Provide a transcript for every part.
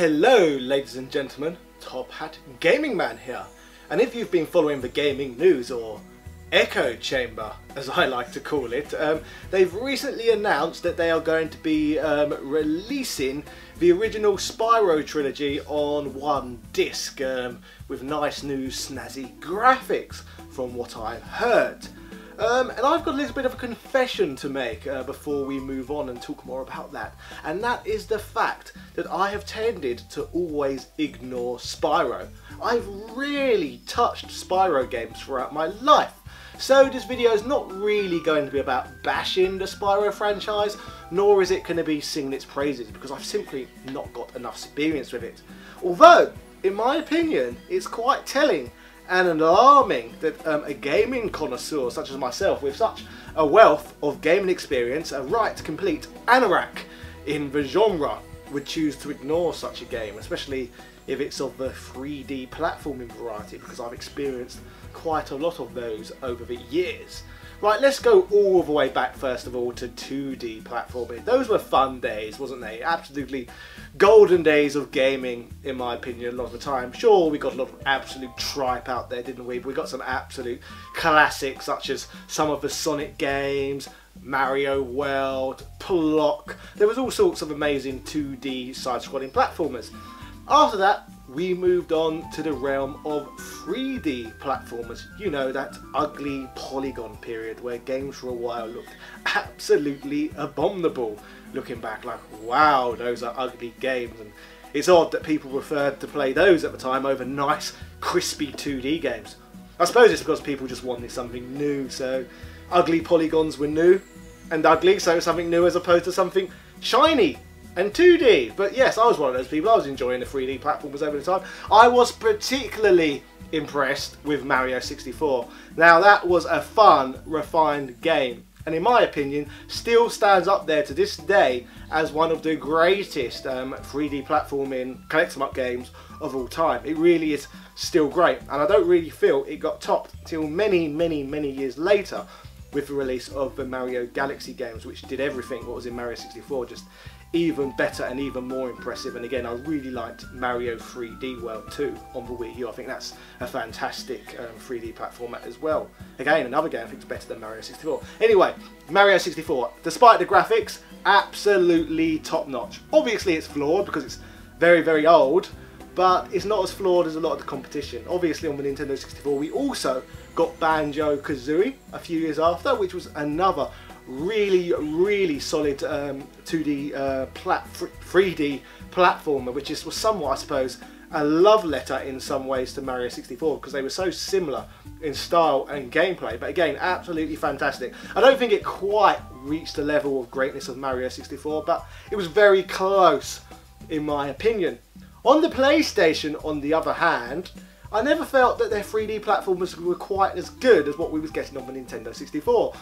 Hello ladies and gentlemen, Top Hat Gaming Man here, and if you've been following the gaming news, or echo chamber as I like to call it, they've recently announced that they are going to be releasing the original Spyro trilogy on one disc with nice new snazzy graphics from what I've heard. And I've got a little bit of a confession to make before we move on and talk more about that. And that is the fact that I have tended to always ignore Spyro. I've really touched Spyro games throughout my life. So this video is not really going to be about bashing the Spyro franchise, nor is it going to be singing its praises, because I've simply not got enough experience with it. Although, in my opinion, it's quite telling and alarming that a gaming connoisseur such as myself, with such a wealth of gaming experience, a right complete anorak in the genre, would choose to ignore such a game, especially if it's of the 3D platforming variety, because I've experienced quite a lot of those over the years. Right, let's go all the way back first of all to 2D platforming. Those were fun days, wasn't they? Absolutely golden days of gaming, in my opinion, a lot of the time. Sure, we got a lot of absolute tripe out there, didn't we? We got some absolute classics, such as some of the Sonic games, Mario World, Plock. There was all sorts of amazing 2D side-scrolling platformers. After that, we moved on to the realm of 3D platformers. You know, that ugly polygon period where games for a while looked absolutely abominable. Looking back, like, wow, those are ugly games. And it's odd that people preferred to play those at the time over nice, crispy 2D games. I suppose it's because people just wanted something new, so ugly polygons were new and ugly, so something new as opposed to something shiny and 2D. But yes, I was one of those people. I was enjoying the 3D platformers over the time. I was particularly impressed with Mario 64. Now that was a fun, refined game, and in my opinion still stands up there to this day as one of the greatest 3D platforming collect 'em up games of all time. It really is still great, and I don't really feel it got topped till many years later with the release of the Mario Galaxy games, which did everything what was in Mario 64 just even better and even more impressive. And again, I really liked Mario 3D World 2 on the Wii U. I think that's a fantastic 3D platformer as well. Again, another game I think is better than Mario 64. Anyway, Mario 64, despite the graphics, absolutely top notch. Obviously it's flawed because it's very old, but it's not as flawed as a lot of the competition. Obviously on the Nintendo 64 we also got Banjo-Kazooie a few years after, which was another really solid 2D 3D platformer, which was somewhat, I suppose, a love letter in some ways to Mario 64 because they were so similar in style and gameplay. But again, absolutely fantastic. I don't think it quite reached the level of greatness of Mario 64, but it was very close in my opinion. On the PlayStation, on the other hand, I never felt that their 3D platformers were quite as good as what we was getting on the Nintendo 64.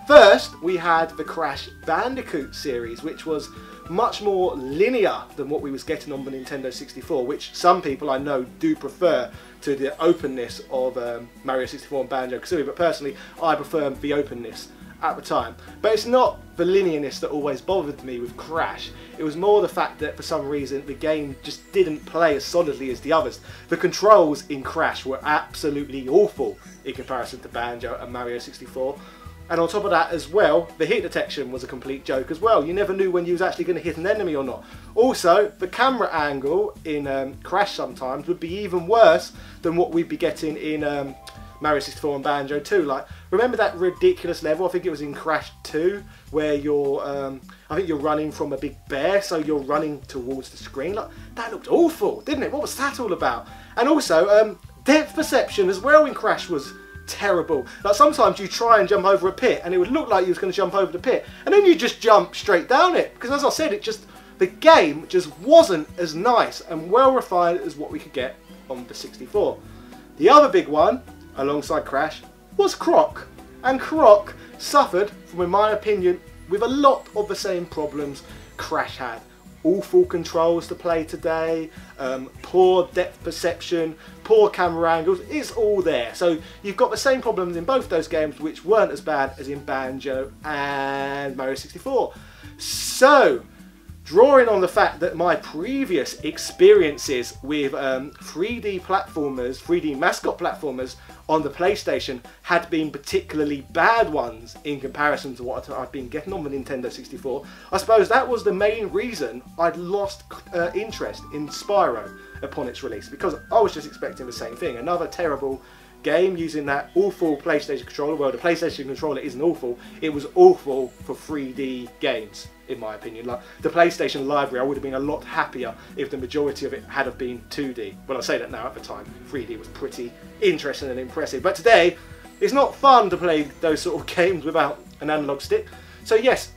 First, we had the Crash Bandicoot series, which was much more linear than what we was getting on the Nintendo 64, which some people I know do prefer to the openness of Mario 64 and Banjo-Kazooie, but personally I prefer the openness at the time. But it's not the linearness that always bothered me with Crash. It was more the fact that for some reason the game just didn't play as solidly as the others. The controls in Crash were absolutely awful in comparison to Banjo and Mario 64. And on top of that as well, the hit detection was a complete joke as well. You never knew when you was actually going to hit an enemy or not. Also, the camera angle in Crash sometimes would be even worse than what we'd be getting in Mario 64 and Banjo 2. Like, remember that ridiculous level, I think it was in Crash 2, where you're, I think you're running from a big bear, so you're running towards the screen. Like, that looked awful, didn't it? What was that all about? And also, depth perception as well in Crash was terrible. Like, sometimes you try and jump over a pit and it would look like you was going to jump over the pit, and then you just jump straight down it, because as I said, the game just wasn't as nice and well refined as what we could get on the 64. The other big one alongside Crash was Croc, and Croc suffered from, in my opinion, with a lot of the same problems Crash had. Awful controls to play today, poor depth perception, poor camera angles, it's all there. So you've got the same problems in both those games, which weren't as bad as in Banjo and Mario 64. So drawing on the fact that my previous experiences with 3D platformers, 3D mascot platformers on the PlayStation had been particularly bad ones in comparison to what I've been getting on the Nintendo 64, I suppose that was the main reason I'd lost interest in Spyro upon its release, because I was just expecting the same thing. Another terrible game using that awful PlayStation controller. Well, the PlayStation controller isn't awful, it was awful for 3D games, in my opinion. Like, the PlayStation library, I would have been a lot happier if the majority of it had have been 2D. Well, I say that now, at the time 3D was pretty interesting and impressive, but today it's not fun to play those sort of games without an analog stick. So yes,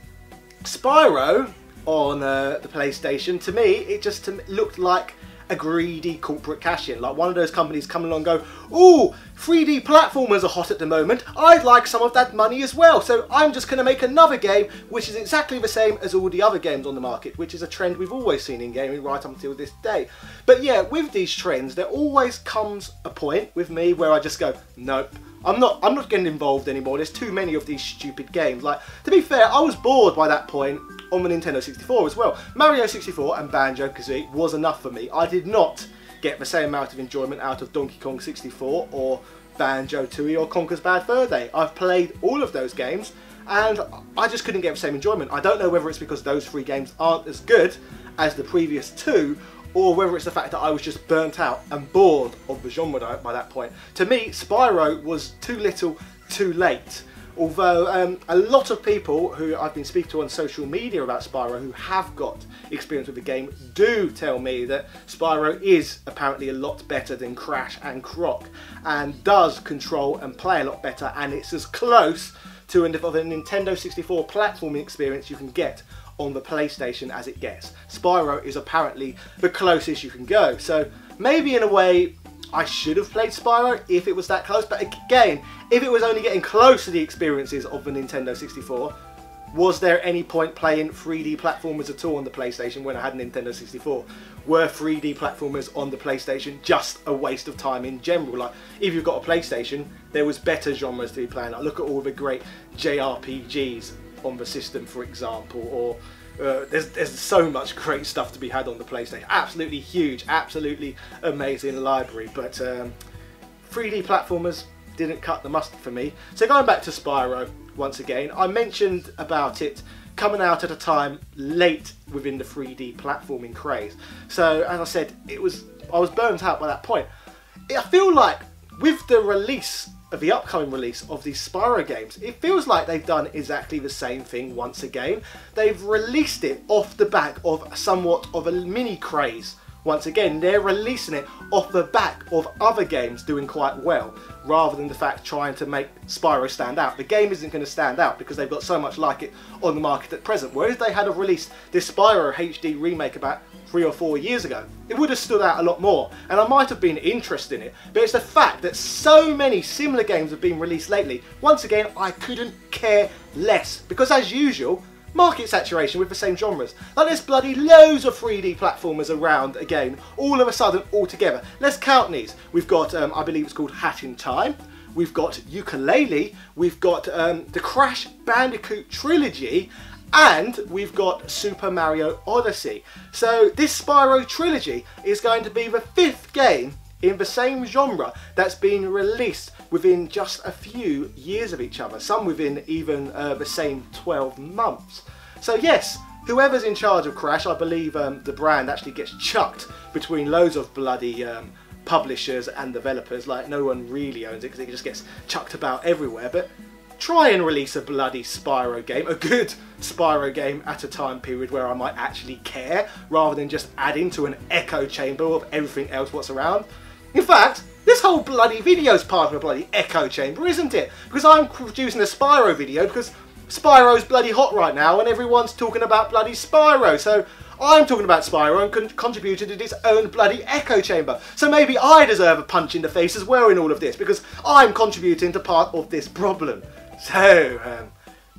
Spyro on the PlayStation, to me, it just looked like a greedy corporate cash-in, like one of those companies coming along and go, ooh, 3D platformers are hot at the moment, I'd like some of that money as well, so I'm just going to make another game which is exactly the same as all the other games on the market, which is a trend we've always seen in gaming right up until this day. But yeah, with these trends, there always comes a point with me where I just go, nope, I'm not getting involved anymore. There's too many of these stupid games. Like, to be fair, I was bored by that point on the Nintendo 64 as well. Mario 64 and Banjo-Kazooie was enough for me. I did not get the same amount of enjoyment out of Donkey Kong 64 or Banjo-Tooie or Conker's Bad Fur Day. I've played all of those games and I just couldn't get the same enjoyment. I don't know whether it's because those three games aren't as good as the previous two, or whether it's the fact that I was just burnt out and bored of the genre by that point. To me, Spyro was too little, too late. Although a lot of people who I've been speaking to on social media about Spyro who have got experience with the game do tell me that Spyro is apparently a lot better than Crash and Croc and does control and play a lot better, and it's as close to a Nintendo 64 platforming experience you can get on the PlayStation as it gets. Spyro is apparently the closest you can go, so maybe in a way I should have played Spyro if it was that close, but again, if it was only getting close to the experiences of the Nintendo 64, was there any point playing 3D platformers at all on the PlayStation when I had a Nintendo 64? Were 3D platformers on the PlayStation just a waste of time in general? Like, if you've got a PlayStation, there was better genres to be playing. Like, look at all the great JRPGs on the system, for example, or there's so much great stuff to be had on the PlayStation. Absolutely huge, absolutely amazing library, but 3D platformers didn't cut the mustard for me. So going back to Spyro once again, I mentioned about it coming out at a time late within the 3D platforming craze. So as I said, I was burnt out by that point. I feel like with the release of the upcoming release of these Spyro games, it feels like they've done exactly the same thing once again. They've released it off the back of somewhat of a mini craze. Once again, they're releasing it off the back of other games doing quite well, rather than the fact trying to make Spyro stand out. The game isn't going to stand out because they've got so much like it on the market at present. Whereas they had released this Spyro HD remake about 3 or 4 years ago, it would have stood out a lot more, and I might have been interested in it. But it's the fact that so many similar games have been released lately. Once again, I couldn't care less, because as usual, market saturation with the same genres. Like, there's bloody loads of 3D platformers around again, all of a sudden, all together. Let's count these. We've got, I believe it's called Hat in Time. We've got Ukulele. We've got the Crash Bandicoot Trilogy. And we've got Super Mario Odyssey. So this Spyro Trilogy is going to be the 5th game in the same genre that's been released within just a few years of each other, some within even the same 12 months. So yes, whoever's in charge of Crash, I believe the brand actually gets chucked between loads of bloody publishers and developers. Like, no one really owns it because it just gets chucked about everywhere. But try and release a bloody Spyro game, a good Spyro game at a time period where I might actually care, rather than just adding to an echo chamber of everything else what's around. In fact, this whole bloody video is part of a bloody echo chamber, isn't it? Because I'm producing a Spyro video because Spyro's bloody hot right now and everyone's talking about bloody Spyro. So I'm talking about Spyro and contributed to its own bloody echo chamber. So maybe I deserve a punch in the face as well in all of this, because I'm contributing to part of this problem. So,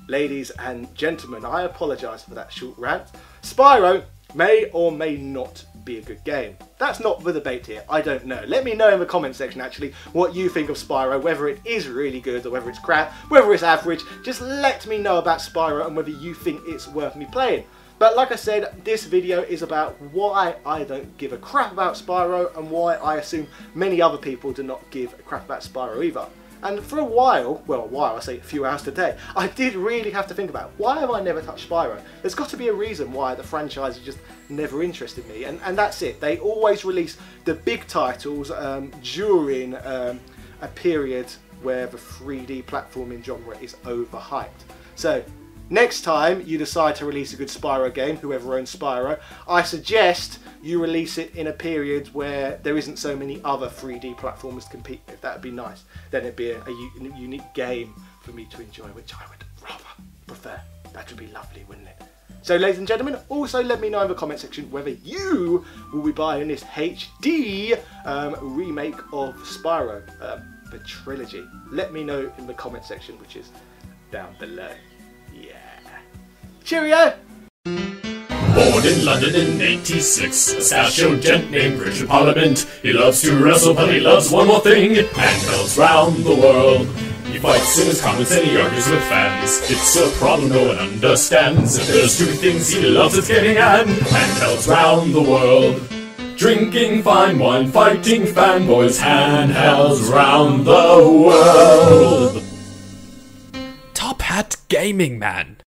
ladies and gentlemen, I apologise for that short rant. Spyro may or may not be a good game. That's not the debate here. I don't know. Let me know in the comment section actually what you think of Spyro, whether it is really good or whether it's crap, whether it's average. Just let me know about Spyro and whether you think it's worth me playing. But like I said, this video is about why I don't give a crap about Spyro and why I assume many other people do not give a crap about Spyro either. And for a while, I say a few hours today, I did really have to think about why have I never touched Spyro? There's got to be a reason why the franchise just never interested me, and that's it. They always release the big titles during a period where the 3D platforming genre is overhyped. So next time you decide to release a good Spyro game, whoever owns Spyro, I suggest you release it in a period where there isn't so many other 3D platformers to compete with. That would be nice. Then it'd be a unique game for me to enjoy, which I would rather prefer. That would be lovely, wouldn't it? So ladies and gentlemen, also let me know in the comment section whether you will be buying this HD remake of Spyro, the Trilogy. Let me know in the comment section, which is down below. Yeah. Cheerio! Born in London in '86, a mustachioed gent named Richard Parliament. He loves to wrestle, but he loves one more thing: handhelds round the world. He fights in his comments and he argues with fans. It's a problem no one understands. If there's two things he loves, it's gaming and handhelds round the world. Drinking fine wine, fighting fanboys, handhelds round the world. Top Hat Gaming Man.